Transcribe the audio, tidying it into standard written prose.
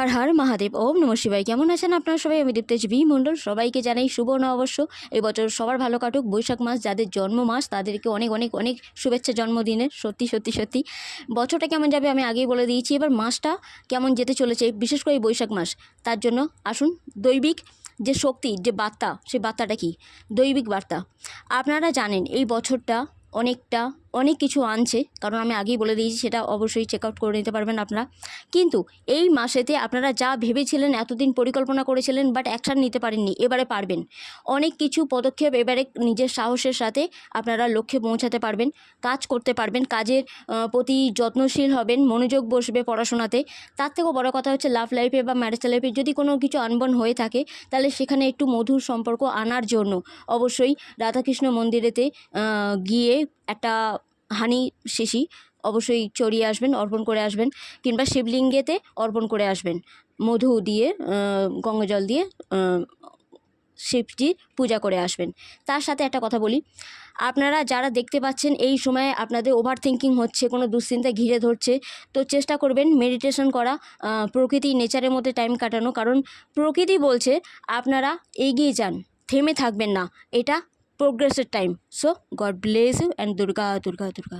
হর হর মহাদেব, ওম নমঃ শিবায়। কেমন আছেন আপনারা সবাই? আমি দীপ্তেশ বি মণ্ডল। সবাইকে জানাই শুভ নববর্ষ। এই বছর সবার ভালো কাটুক। বৈশাখ মাস যাদের জন্ম মাস তাদেরকে অনেক অনেক অনেক শুভেচ্ছা জন্মদিনের। সত্যি সত্যি সত্যি বছরটা কেমন যাবে আমি আগেই বলে দিয়েছি। এবার মাসটা কেমন যেতে চলেছে, বিশেষ করে এই বৈশাখ মাস, তার জন্য আসুন দৈবিক যে শক্তি, যে বার্তা, সেই বার্তাটা কি? দৈবিক বার্তা। আপনারা জানেন এই বছরটা অনেক কিছু আনছে, কারণ আমি আগেই বলে দিয়েছি, সেটা অবশ্যই চেক আউট করে নিতে পারবেন আপনারা। কিন্তু এই মাসেতে আপনারা যা ভেবেছিলেন, এতদিন পরিকল্পনা করেছিলেন বাট অ্যাকশান নিতে পারেননি, এবারে পারবেন। অনেক কিছু পদক্ষেপ এবারে নিজের সাহসের সাথে আপনারা লক্ষ্যে পৌঁছাতে পারবেন, কাজ করতে পারবেন, কাজের প্রতি যত্নশীল হবেন, মনোযোগ বসবে পড়াশোনাতে। তার থেকেও বড় কথা হচ্ছে লাভ লাইফে বা ম্যারেজ লাইফে যদি কোনো কিছু আনবন হয়ে থাকে, তাহলে সেখানে একটু মধুর সম্পর্ক আনার জন্য অবশ্যই রাধাকৃষ্ণ মন্দিরেতে গিয়ে একটা হানি শিশি অবশ্যই চড়িয়ে আসবেন, অর্পণ করে আসবেন, কিংবা শিবলিঙ্গেতে অর্পণ করে আসবেন। মধু দিয়ে, গঙ্গা জল দিয়ে শিবজির পূজা করে আসবেন। তার সাথে একটা কথা বলি, আপনারা যারা দেখতে পাচ্ছেন এই সময়ে আপনাদের ওভার থিঙ্কিং হচ্ছে, কোনো দুশ্চিন্তা ঘিরে ধরছে, তো চেষ্টা করবেন মেডিটেশন করা, প্রকৃতি নেচারের মধ্যে টাইম কাটানো। কারণ প্রকৃতি বলছে আপনারা এগিয়ে যান, থেমে থাকবেন না, এটা প্রোগ্রেসের time. So God bless you and Durga Durga Durga.